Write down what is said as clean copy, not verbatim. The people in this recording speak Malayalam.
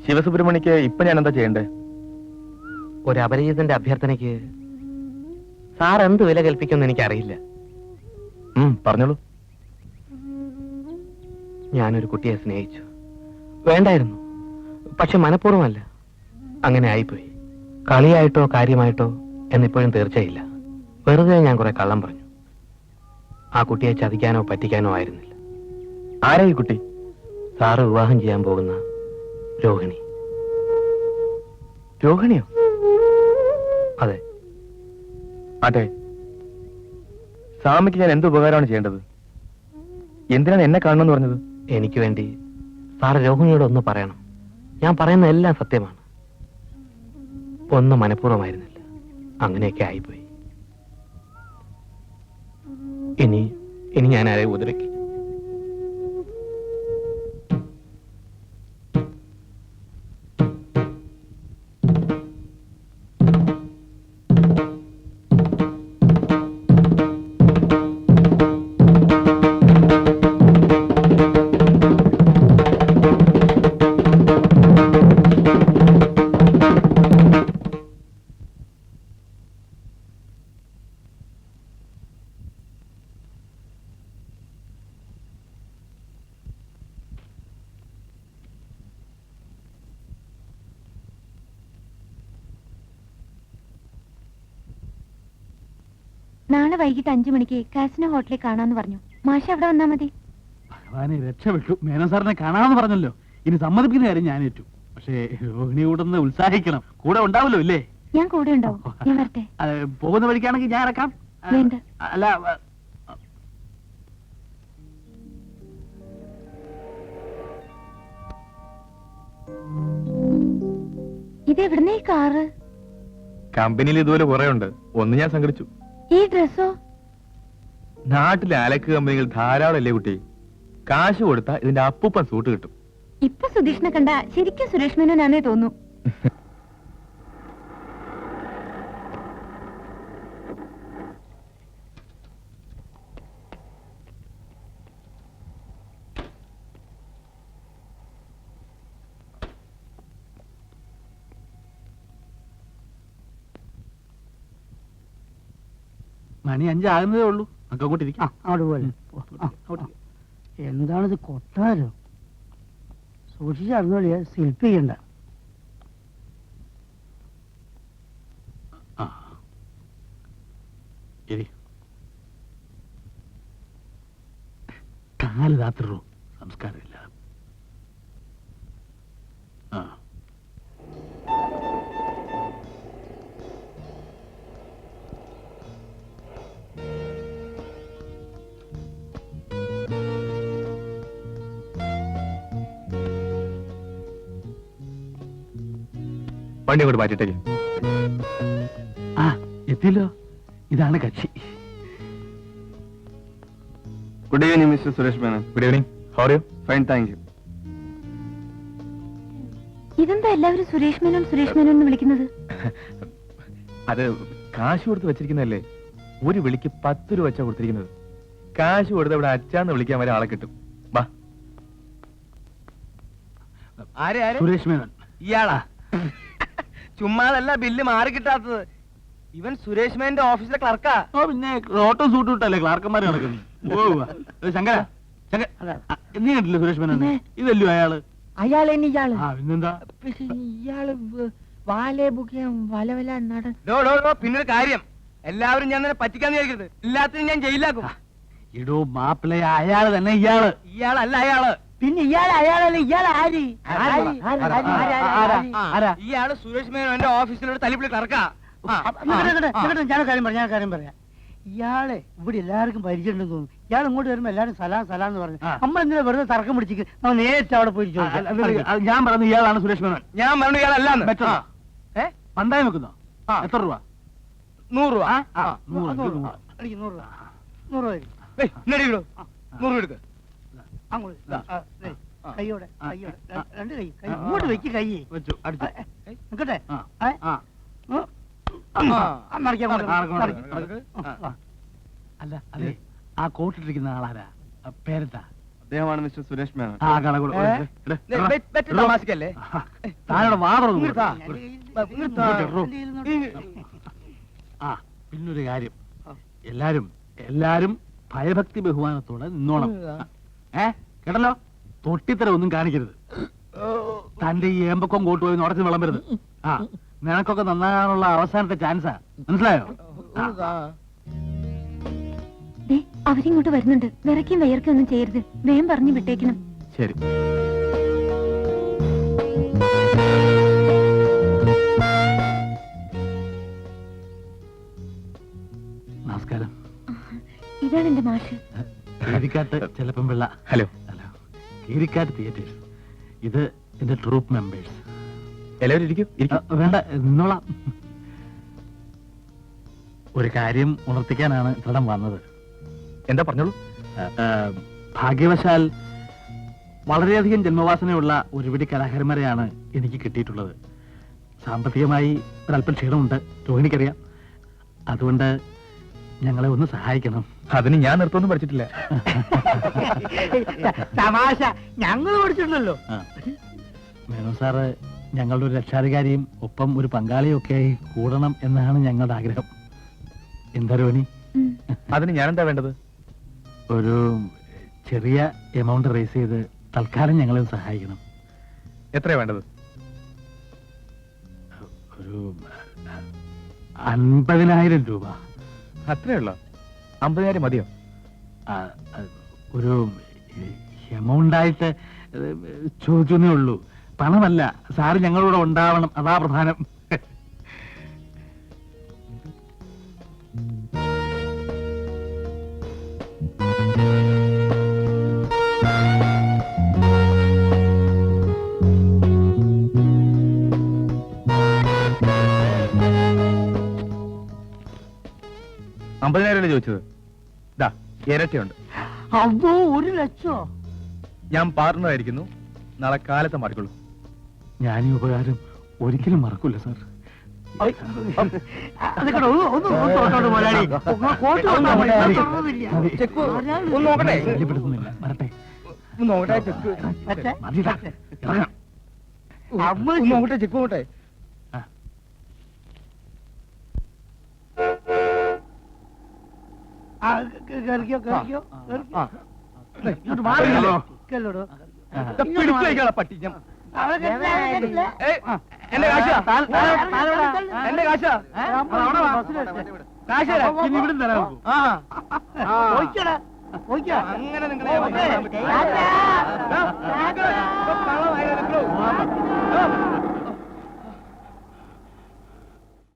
ശിവസുബ്രഹ്മണ്യക്ക് ഇപ്പൊ ഞാൻ എന്താ ചെയ്യണ്ടേ? ഒരു അപരിചിതന്റെ അഭ്യർത്ഥനയ്ക്ക് സാർ എന്ത് വില കൽപ്പിക്കുമെന്ന് എനിക്കറിയില്ല. പറഞ്ഞോളൂ. ഞാനൊരു കുട്ടിയെ സ്നേഹിച്ചു. വേണ്ടായിരുന്നു, പക്ഷെ മനഃപൂർവ്വമല്ല. അങ്ങനെ ആയിപ്പോയി. കളിയായിട്ടോ കാര്യമായിട്ടോ എന്നിപ്പോഴും തീർച്ചയില്ല. വെറുതെ ഞാൻ കുറെ കള്ളം പറഞ്ഞു. ആ കുട്ടിയെ ചതിക്കാനോ പറ്റിക്കാനോ ആയിരുന്നില്ല. ആരാ ഈ കുട്ടി? സാറ് വിവാഹം ചെയ്യാൻ പോകുന്ന രോഹിണി. രോഹിണിയോ? അതെ. അതെ. സ്വാമിക്ക് ഞാൻ എന്ത് ഉപകാരമാണ് ചെയ്യേണ്ടത്? എന്തിനാണ് എന്നെ കാണണമെന്ന് പറഞ്ഞത്? എനിക്ക് വേണ്ടി സാറ് രോഹിണിയോട് ഒന്ന് പറയണം. ഞാൻ പറയുന്ന എല്ലാം സത്യമാണ്. ഒന്നും മനഃപൂർവ്വമായിരുന്നില്ല. അങ്ങനെയൊക്കെ ആയിപ്പോയി. ഇനി ഞാൻ ആരെ ഉപദ്രവിക്കും? നാളെ വൈകിട്ട് 5 മണിക്ക് കാസിനോ ഹോട്ടലിൽ കാണാന്ന് പറഞ്ഞു. മാഷ അവിടെ വന്നാ മതി. ഭഗവാനെ രക്ഷപ്പെട്ടു. മേനോൻ സാറിനെ കാണാമെന്ന് പറഞ്ഞല്ലോ. ഇനി സമ്മതിപ്പിക്കുന്ന കാര്യം ഞാൻ ഏറ്റു. പക്ഷേ രോഹിണി കൂടെ ഉത്സാഹിക്കണം. കൂടെ ഉണ്ടാവല്ലോ ഇല്ലേ? ഞാൻ കൂടെ ഉണ്ടാവും. ഞാൻ വരട്ടെ. പോകുന്ന വഴിക്കാണെങ്കിൽ ഞാൻ ഇറക്കാം. വേണ്ട. അല്ല, ഇതെവിടുന്നേ കാറ്? കമ്പനിയിൽ ഇതുപോലെ കുറെ ഉണ്ട്. ഒന്ന് ഞാൻ സംഘടിച്ചു. ഈ ഡ്രസ്സോ? നാട്ടിലെ അലക്ക് കമ്പനികൾ ധാരാളം അല്ലേ കുട്ടി? കാശ് കൊടുത്താ ഇതിന്റെ അപ്പൂപ്പൻ സൂട്ട് കിട്ടും. ഇപ്പൊ സുധീഷിനെ കണ്ട ശരിക്കും സുരേഷ് മേനോനാന്നേ തോന്നു. മണി 5 ആകുന്നതേ ഉള്ളൂ. അങ്ങോട്ട് ഇരിക്കാം. അവിടെ പോലെ എന്താണിത്? കൊട്ടാരോ? സൂക്ഷിച്ചറിഞ്ഞോളിയ, ശില്പിക്കണ്ട. കാല് രാത്രി സംസ്കാരമില്ല. വണ്ടി അങ്ങോട്ട് മാറ്റിട്ടേക്ക്. എത്തിയല്ലോ. ഇതാണ് കക്ഷി. Good evening mister Suresh Menon. Good evening. How are you? Fine, thank you. ഇതെന്താ എല്ലാവരും സുരേഷ് മേനോൻ സുരേഷ് മേനോൻ എന്ന് വിളിക്കുന്നത്? അത് കാശ് കൊടുത്ത് വെച്ചിരിക്കുന്നതല്ലേ. ഒരു വിളിക്ക് 10 രൂപ വെച്ചാ കൊടുത്തിരിക്കുന്നത്. കാശ് കൊടുത്ത് ഇവിടെ അച്ഛാന്ന് വിളിക്കാൻ വരെ ആളെ കിട്ടും. വാ. സുരേഷ് മേനോൻ ഇയാളാ? ചുമ്മാതല്ല ബില്ല് മാറി കിട്ടാത്തത്. ഇവൻ സുരേഷ് മേനോന്റെ ഓഫീസിലെ ക്ലർക്കാ. പിന്നെ ഓട്ടോ സൂട്ട് വിട്ടല്ലേ ക്ലാർക്കന്മാര് നടക്കുന്നത്. ശങ്കര, നീ കണ്ടില്ലേ സുരേഷ് മേനോൻ? ഇതല്ലോ അയാള്. അയാളെന്നെ ഇയാള്. പിന്നെന്താ? ഇയാള് വാലേ ബുക്കിയാൻ വലവല നട. പിന്നൊരു കാര്യം, എല്ലാവരും ഞാൻ തന്നെ പറ്റിക്കാന്ന് വിചാരിക്കരുത്. എല്ലാത്തിനും ഞാൻ ജയിലാക്കും. ഇടോ മാപ്പിള, അയാള് തന്നെ ഇയാള്. ഇയാളല്ല അയാള്. പിന്നെ ഇയാളല്ല. ഇയാൾ ആര്? ഇയാള് സുരേഷ് മേനോന്റെ ഓഫീസിലോട് തല്ലിപ്പിളി ക്ലർക്കാ. ഞാൻ കാര്യം പറയാം. ഇയാളെ ഇവിടെ എല്ലാവർക്കും പരിചയമുണ്ടെന്ന് തോന്നുന്നു. ഇയാൾ ഇങ്ങോട്ട് വരുമ്പോ എല്ലാരും സലാം സലാം എന്ന് പറഞ്ഞു. നമ്മളെന്തിനാ വെറുതെ തർക്കം പിടിച്ചിട്ട് നമ്മൾ നേരിട്ട് അവിടെ പോയി ചോദിച്ചു. ഞാൻ പറഞ്ഞു ഇയാളാണ് സുരേഷ് മേനോൻ. ഞാൻ പറഞ്ഞു ഇയാളല്ലാന്ന്. പണ്ടായി വെക്കുന്നോ? എത്ര രൂപ? 100 രൂപ. 100 രൂപ. 100 രൂപ. 100 രൂപ എടുക്ക. കൈയോടെ രണ്ട് കൈ ഇങ്ങോട്ട് വെക്ക്. കൈ വെച്ചു. അടിച്ചു. നിക്കട്ടെ. അല്ല, അതെ, ആ കോട്ടിട്ടിരിക്കുന്ന ആളാരാ? പേരെന്താ? അദ്ദേഹമാണ് മിസ്റ്റർ സുരേഷ് മേനോൻ. ആ കാണാ തമാശക്കല്ലേ? താനോട് വാ തുറന്നു ഇങ്ങോട്ടാ. ആ പിന്നൊരു കാര്യം, എല്ലാരും ഭയഭക്തി ബഹുമാനത്തോടെ നിന്നോണം. കേട്ടല്ലോ, തൊട്ടിത്തരം ഒന്നും കാണിക്കരുത്. തന്റെ ഈ ഏമ്പക്കം കോട്ട് പോയി ഉടച്ച് വിളമ്പരുത്. ആ നിനക്കൊക്കെ നന്നാകാനുള്ള അവസാനത്തെ ചാൻസാ, മനസ്സിലായോ? ദേ, അവരിങ്ങോട്ട് വരുന്നുണ്ട്. വിറയ്ക്കും വയർക്കും ഒന്നും ചെയ്യരുത്. വേഗം പറഞ്ഞു വിട്ടേക്കണം. ശരി. നമസ്കാരം. ഇതാണ് എന്റെ മാഷ്. കീരിക്കാട്ട് ചെലപ്പം Pillai. Hello. Hello. Keerikkattu theatres. ഇത് എന്റെ ട്രൂപ്പ് മെമ്പേഴ്സ്. എല്ലാവരും ഇരിക്കും. വേണ്ട, നിന്നോളാം. ഒരു കാര്യം ഉണർത്തിക്കാനാണ് ഇത്രടം വന്നത്. എന്താ പറഞ്ഞോളൂ. ഭാഗ്യവശാൽ വളരെയധികം ജന്മവാസനയുള്ള ഒരുപിടി കലാകാരന്മാരെയാണ് എനിക്ക് കിട്ടിയിട്ടുള്ളത്. സാമ്പത്തികമായി ഒരല്പം ക്ഷീണമുണ്ട്, രോഹിണിക്കറിയാം. അതുകൊണ്ട് ഞങ്ങളെ ഒന്ന് സഹായിക്കണം. അതിന് ഞാൻ നൃത്തമൊന്നും പഠിച്ചിട്ടില്ല. തമാശ ഞങ്ങൾ പഠിച്ചിട്ടുണ്ടല്ലോ. മേനോൻ സാറ് ഞങ്ങളുടെ ഒരു രക്ഷാധികാരിയും ഒപ്പം ഒരു പങ്കാളിയും ഒക്കെയായി കൂടണം എന്നാണ് ഞങ്ങളുടെ ആഗ്രഹം. എന്താ രോഹിണി? അതിന് ഞാൻ എന്താ വേണ്ടത്? ഒരു ചെറിയ എമൗണ്ട് റേസ് ചെയ്ത് തൽക്കാലം ഞങ്ങളെ സഹായിക്കണം. എത്രയാ വേണ്ടത്? ഒരു 50,000 രൂപ. അത്രയുള്ളോ? 50,000 മതിയോ? ഒരു എമൗണ്ടായിട്ട് ചോദിച്ചേ ഉള്ളൂ, പണമല്ല. സാറ് ഞങ്ങളോട് ഉണ്ടാവണം, അതാ പ്രധാനം. $50,000 ചോദിച്ചത്. ദാ ഇരട്ടിയുണ്ട്. അപ്പോ 1,00,000. ഞാൻ പാർട്ണറായിരിക്കുന്നു. നാളെ കാലത്തെ മാറിക്കൊള്ളൂ. ഞാൻ ഈ ഉപകാരം ഒരിക്കലും മറക്കൂല സാർ. ശല്യപ്പെടുത്തുന്നില്ല. വരട്ടെ. മതിടാ, ഇറങ്ങാം. ചെക്ക് നോക്കട്ടെ. പട്ടി ഞാൻ എന്റെ കാശാ, എന്റെ കാശാ, കാശ് ഇനി ഇവിടുന്ന് തരാൻ നോക്കൂ. അങ്ങനെ നിങ്ങളെ